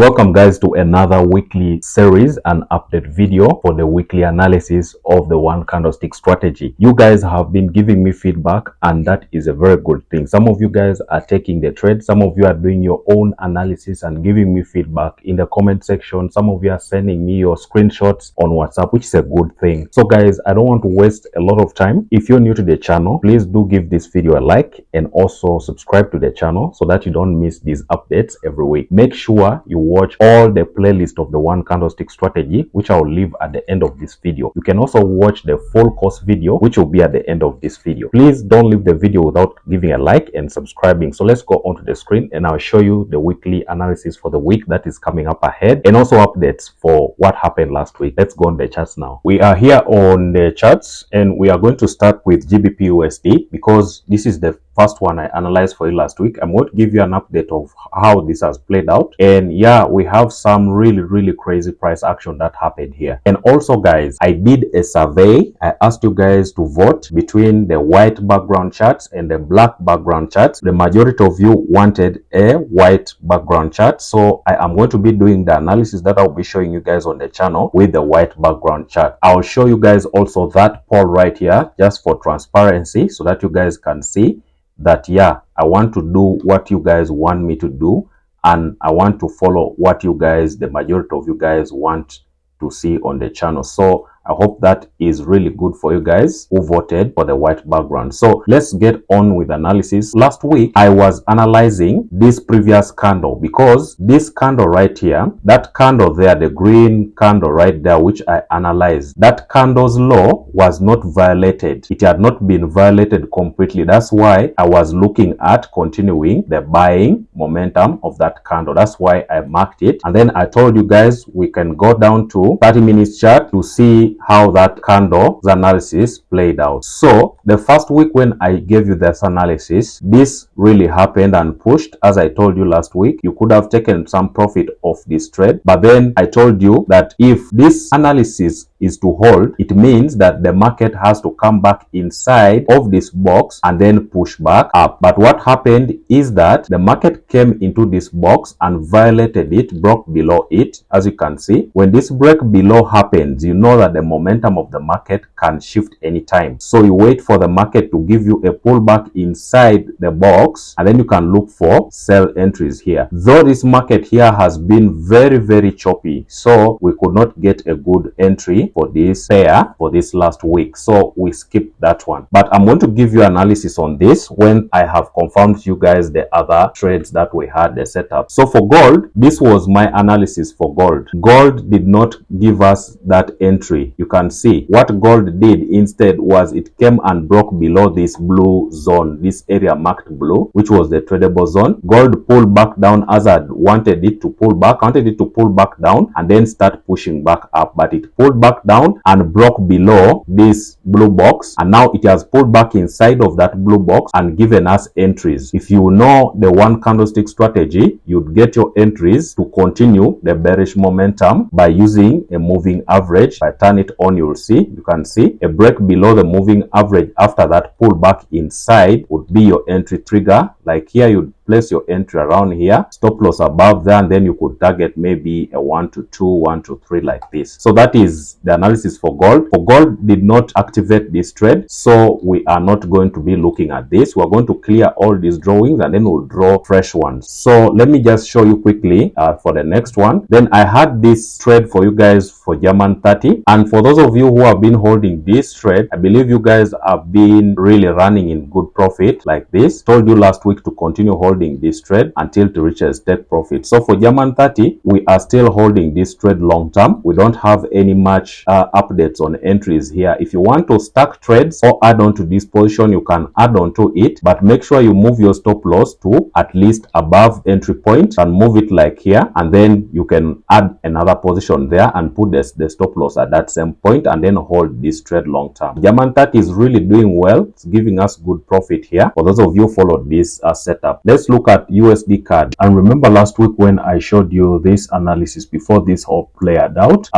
Welcome guys to another weekly series and update video for the weekly analysis of the one candlestick strategy. You guys have been giving me feedback and that is a very good thing. Some of you guys are taking the trade, some of you are doing your own analysis and giving me feedback in the comment section. Some of you are sending me your screenshots on WhatsApp, which is a good thing. So guys, I don't want to waste a lot of time. If you're new to the channel, please do give this video a like and also subscribe to the channel so that you don't miss these updates every week. Make sure you watch all the playlist of the one candlestick strategy, which I'll leave at the end of this video. You can also watch the full course video, which will be at the end of this video. Please don't leave the video without giving a like and subscribing. So let's go onto the screen and I'll show you the weekly analysis for the week that is coming up ahead and also updates for what happened last week. Let's go on the charts now. We are here on the charts and we are going to start with GBPUSD because this is the first one I analyzed for you last week. I'm going to give you an update of how this has played out. And yeah, we have some really crazy price action that happened here. And also guys, I did a survey. I asked you guys to vote between the white background charts and the black background charts. The majority of you wanted a white background chart. So I am going to be doing the analysis that I'll be showing you guys on the channel with the white background chart. I'll show you guys also that poll right here just for transparency so that you guys can see that yeah, I want to do what you guys want me to do and I want to follow what you guys, the majority of you guys, want to see on the channel. So I hope that is really good for you guys who voted for the white background. So let's get on with analysis. Last week I was analyzing this previous candle because this candle right here, that candle there, the green candle right there, which I analyzed, that candle's low was not violated. It had not been violated completely. That's why I was looking at continuing the buying momentum of that candle. That's why I marked it. And then I told you guys we can go down to 30 minutes chart to see how that candle's analysis played out. So the first week when I gave you this analysis, this really happened and pushed. As I told you last week, you could have taken some profit off this trade, but then I told you that if this analysis is to hold, it means that the market has to come back inside of this box and then push back up. But what happened is that the market came into this box and violated it, broke below it. As you can see, when this break below happens, you know that the momentum of the market can shift anytime. So you wait for the market to give you a pullback inside the box and then you can look for sell entries here. Though this market here has been very choppy, so we could not get a good entry for this pair for this last week, so we skipped that one. But I'm going to give you analysis on this when I have confirmed you guys the other trades that we had, the setup. So for gold, this was my analysis for gold. Gold did not give us that entry. You can see what gold did instead was it came and broke below this blue zone, this area marked blue, which was the tradable zone. Gold pulled back down as I wanted it to pull back. I wanted it to pull back down and then start pushing back up, but it pulled back down and broke below this blue box, and now it has pulled back inside of that blue box and given us entries. If you know the one candlestick strategy, you'd get your entries to continue the bearish momentum by using a moving average. If I turn it on, you'll see, you can see a break below the moving average after that pullback inside would be your entry trigger. Like here, you'd place your entry around here, stop loss above there, and then you could target maybe a 1 to 2, 1 to 3 like this. So that is the analysis for gold. For gold did not activate this trade, so we are not going to be looking at this. We're going to clear all these drawings and then we'll draw fresh ones. So let me just show you quickly for the next one. Then I had this trade for you guys for German 30, and for those of you who have been holding this trade, I believe you guys have been really running in good profit like this. Told you last week to continue holding this trade until it reaches take profit. So for German 30, we are still holding this trade long term. We don't have any much updates on entries here. If you want to stack trades or add on to this position, you can add on to it, but make sure you move your stop loss to at least above entry point and move it like here, and then you can add another position there and put the stop loss at that same point and then hold this trade long term. German 30 is really doing well. It's giving us good profit here for those of you who followed this setup. Let's look at USD CAD. And remember last week when I showed you this analysis before this all played out,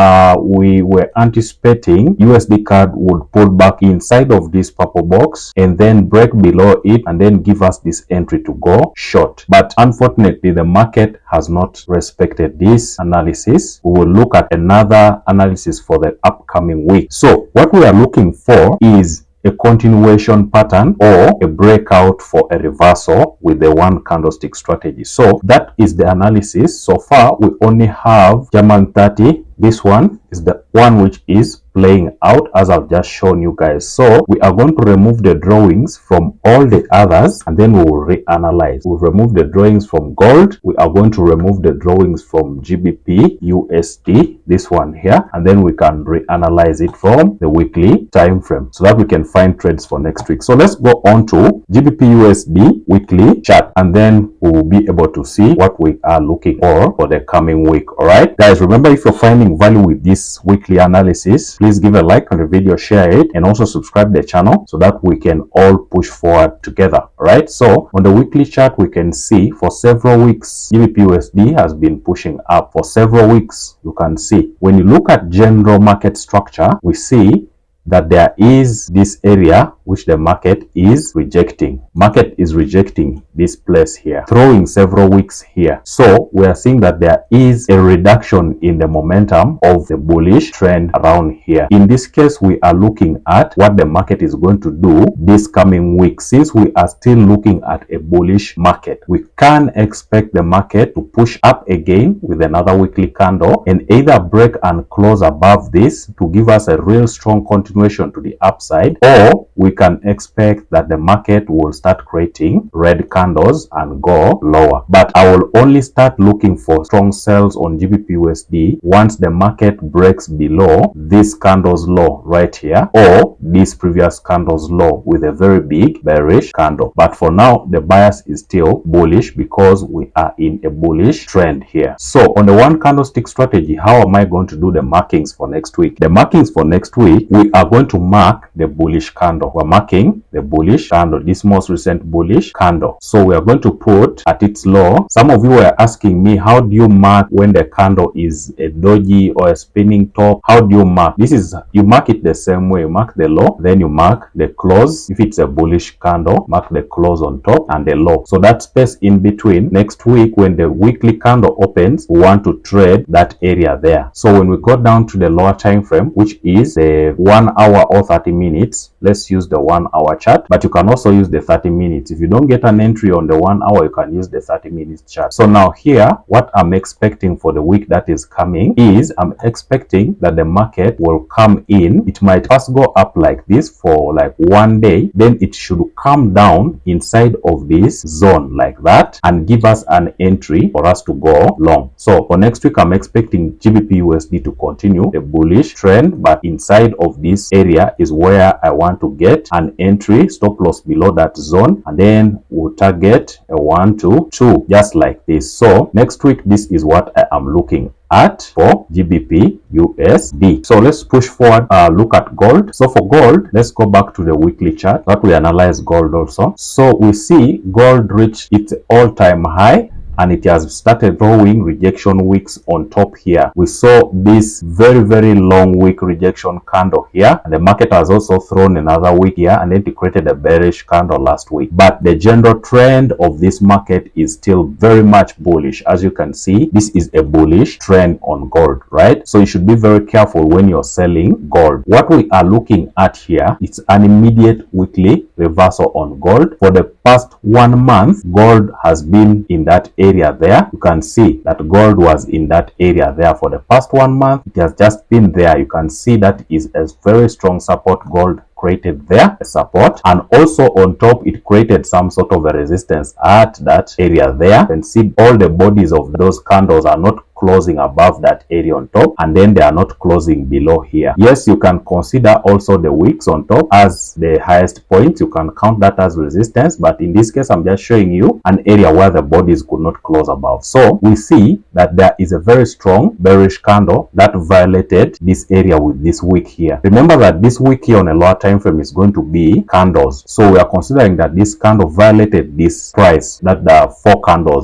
we were anticipating USD CAD would pull back inside of this purple box and then break below it and then give us this entry to go short. But unfortunately, the market has not respected this analysis. We will look at another analysis for the upcoming week. So what we are looking for is a continuation pattern or a breakout for a reversal with the one candlestick strategy. So that is the analysis. So far we only have German 30. This one is the one which is playing out as I've just shown you guys. So we are going to remove the drawings from all the others and then we will reanalyze. We'll remove the drawings from gold. We are going to remove the drawings from GBPUSD, this one here, and then we can reanalyze it from the weekly time frame so that we can find trades for next week. So let's go on to GBPUSD weekly chart and then we will be able to see what we are looking for the coming week. All right, guys, remember, if you're finding value with this weekly analysis, please give a like on the video, share it, and also subscribe to the channel so that we can all push forward together. All right, so on the weekly chart we can see for several weeks GBPUSD has been pushing up for several weeks. You can see when you look at general market structure, we see that there is this area which the market is rejecting. Market is rejecting this place here, throwing several weeks here. So we are seeing that there is a reduction in the momentum of the bullish trend around here. In this case, we are looking at what the market is going to do this coming week. Since we are still looking at a bullish market, we can expect the market to push up again with another weekly candle and either break and close above this to give us a real strong continuation to the upside, or we can expect that the market will start creating red candles and go lower. But I will only start looking for strong sells on GBPUSD once the market breaks below this candle's low right here or this previous candle's low with a very big bearish candle. But for now, the bias is still bullish because we are in a bullish trend here. So on the one candlestick strategy, how am I going to do the markings for next week? The markings for next week, we are going to mark the bullish candle. We're marking the bullish candle, this most recent bullish candle. So we are going to put at its low. Some of you were asking me, how do you mark when the candle is a doji or a spinning top? How do you mark? This is, you mark it the same way. You mark the low, then you mark the close. If it's a bullish candle, mark the close on top and the low. So that space in between, next week when the weekly candle opens, we want to trade that area there. So when we go down to the lower time frame, which is the 1 hour or 30 minutes, let's use the 1 hour chart, but you can also use the 30 minutes. If you don't get an entry on the 1 hour, you can use the 30 minutes chart. So now here, what I'm expecting for the week that is coming is I'm expecting that the market will come in. It might first go up like this for like 1 day, then it should come down inside of this zone like that and give us an entry for us to go long. So for next week, I'm expecting GBPUSD to continue the bullish trend, but inside of this area is where I want to get an entry, stop loss below that zone, and then we'll target a 1 to 2 just like this. So next week, this is what I am looking at for GBPUSD. So let's push forward, look at gold. So for gold, let's go back to the weekly chart that we analyze gold also. So we see gold reach its all-time high and it has started drawing rejection wicks on top here. We saw this very long wick rejection candle here, and the market has also thrown another wick here, and then it created a bearish candle last week. But the general trend of this market is still very much bullish. As you can see, this is a bullish trend on gold, right? So you should be very careful when you're selling gold. What we are looking at here is an immediate weekly reversal on gold. For the past 1 month, gold has been in that area there. You can see that gold was in that area there for the past 1 month. It has just been there. You can see that is a very strong support gold created there, a support, and also on top it created some sort of a resistance at that area there. You can see all the bodies of those candles are not closing above that area on top, and then they are not closing below here. Yes, you can consider also the wicks on top as the highest point. You can count that as resistance, but in this case I'm just showing you an area where the bodies could not close above. So we see that there is a very strong bearish candle that violated this area with this wick here. Remember that this wick here on a lower time frame is going to be candles, so we are considering that this candle violated this price that the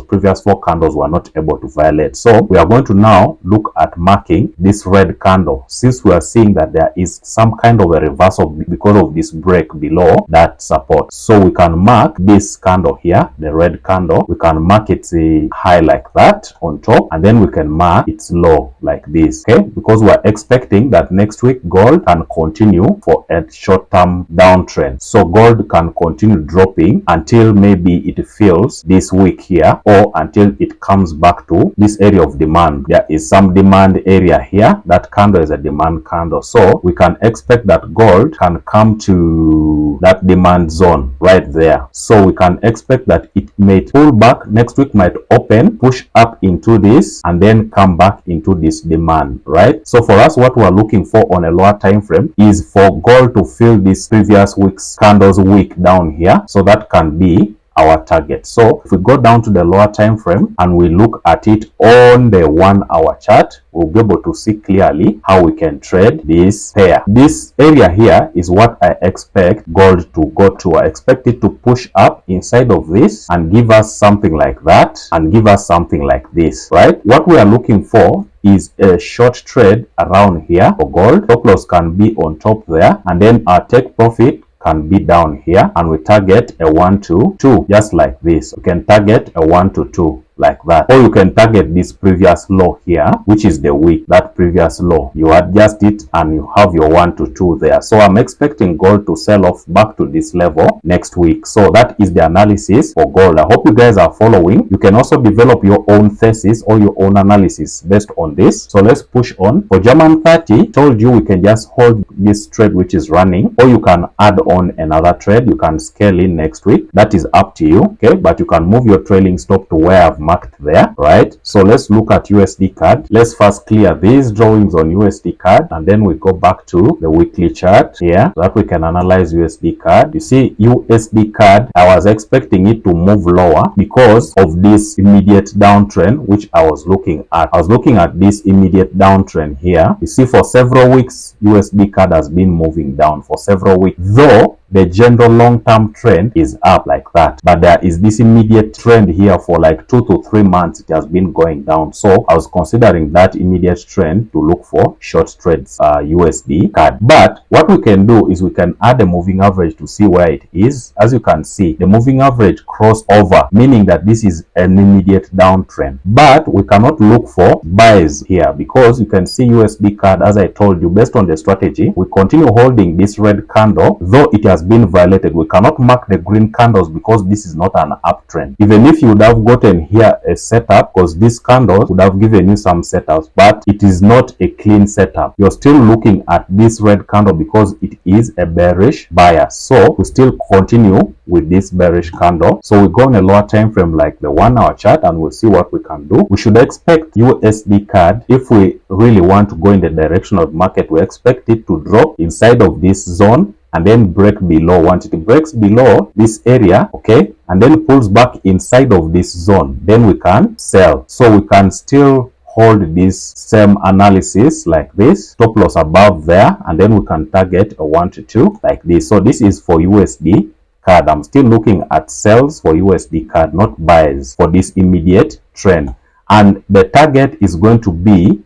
previous four candles were not able to violate. So we are going to now look at marking this red candle, since we are seeing that there is some kind of a reversal because of this break below that support. So we can mark this candle here, the red candle, we can mark its high like that on top, and then we can mark its low like this, okay, because we are expecting that next week gold can continue for a short-term downtrend. So gold can continue dropping until maybe it fills this week here, or until it comes back to this area of demand. There is some demand area here. That candle is a demand candle, so we can expect that gold can come to that demand zone right there. So we can expect that it may pull back next week, might open, push up into this, and then come back into this demand, right? So for us, what we're looking for on a lower time frame is for gold to fill this previous week's candles wick down here, so that can be our target. So if we go down to the lower time frame and we look at it on the 1 hour chart, we'll be able to see clearly how we can trade this pair. This area here is what I expect gold to go to. I expect it to push up inside of this and give us something like that, and give us something like this, right? What we are looking for is a short trade around here for gold. Stop loss can be on top there, and then our take profit can be down here, and we target a 1 to 2 just like this. We can target a 1 to 2 like that, or you can target this previous low here, which is the wick, that previous low. You adjust it and you have your 1 to 2 there. So I'm expecting gold to sell off back to this level next week. So that is the analysis for gold. I hope you guys are following. You can also develop your own thesis or your own analysis based on this. So let's push on. For German 30, told you we can just hold this trade which is running, or you can add on another trade. You can scale in next week. That is up to you, okay? But you can move your trailing stop to where I've marked there, right? So let's look at USD CAD. Let's first clear these drawings on USD CAD, and then we go back to the weekly chart here so that we can analyze USD CAD. You see, USD CAD, I was expecting it to move lower because of this immediate downtrend which I was looking at. I was looking at this immediate downtrend here. You see, for several weeks USD CAD has been moving down for several weeks, though the general long-term trend is up like that, but there is this immediate trend here for like 2 to 3 months. It has been going down, so I was considering that immediate trend to look for short trades USD CAD. But what we can do is we can add a moving average to see where it is. As you can see, the moving average crossed over, meaning that this is an immediate downtrend, but we cannot look for buys here because you can see USD CAD, as I told you, based on the strategy, we continue holding this red candle, though it has been violated. We cannot mark the green candles because this is not an uptrend. Even if you would have gotten here a setup, because this candle would have given you some setups, but it is not a clean setup. You're still looking at this red candle because it is a bearish bias. So we still continue with this bearish candle. So we go on a lower time frame like the 1 hour chart, and we'll see what we can do. We should expect USD CAD, if we really want to go in the direction of market, we expect it to drop inside of this zone and then break below. Once it breaks below this area, okay, and then pulls back inside of this zone, then we can sell. So we can still hold this same analysis like this, stop loss above there, and then we can target a 1 to 2 like this. So this is for USD CAD. I'm still looking at sells for USD CAD, not buys for this immediate trend, and the target is going to be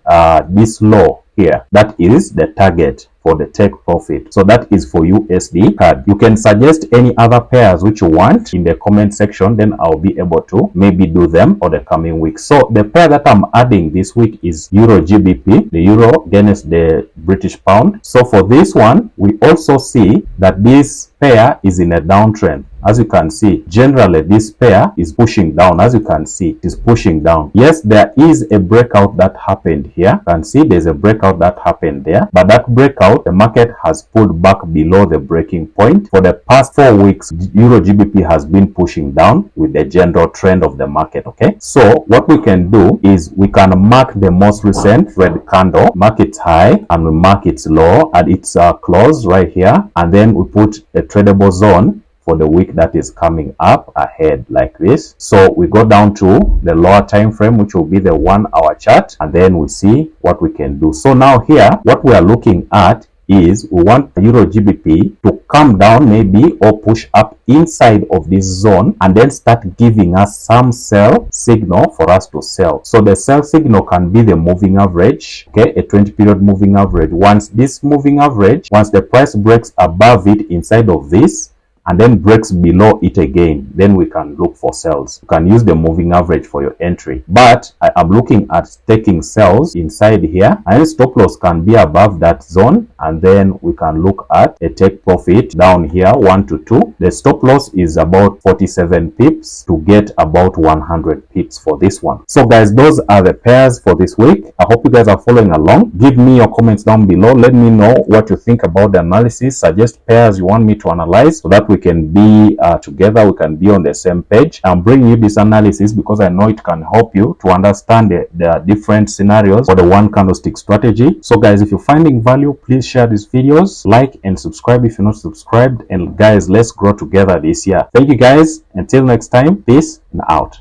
this low here. That is the target for the take profit. So that is for USD CAD. You can suggest any other pairs which you want in the comment section, then I'll be able to maybe do them for the coming week. So the pair that I'm adding this week is Euro GBP, the euro against the British pound. So for this one, we also see that this pair is in a downtrend. As you can see, generally this pair is pushing down. As you can see, it is pushing down. Yes, there is a breakout that happened here. You can see there's a breakout breakout that happened there, but that breakout, the market has pulled back below the breaking point. For the past 4 weeks, Euro GBP has been pushing down with the general trend of the market. Okay, so what we can do is we can mark the most recent red candle, mark its high, and we mark its low at its close right here, and then we put a tradable zone for the week that is coming up ahead like this. So we go down to the lower time frame, which will be the 1 hour chart, and then we see what we can do. So now here, what we are looking at is we want Euro GBP to come down maybe or push up inside of this zone and then start giving us some sell signal for us to sell. So the sell signal can be the moving average, okay, a 20 period moving average. Once this moving average, once the price breaks above it inside of this and then breaks below it again, then we can look for sells. You can use the moving average for your entry, but I am looking at taking sells inside here, and stop loss can be above that zone, and then we can look at a take profit down here 1 to 2. The stop loss is about 47 pips to get about 100 pips for this one. So guys, those are the pairs for this week. I hope you guys are following along. Give me your comments down below. Let me know what you think about the analysis. Suggest pairs you want me to analyze so that we can be together, we can be on the same page. I'm bringing you this analysis because I know it can help you to understand the different scenarios for the one candlestick strategy. So guys, if you're finding value, please share these videos, like and subscribe if you're not subscribed, and guys, let's grow together this year. Thank you guys. Until next time, peace and out.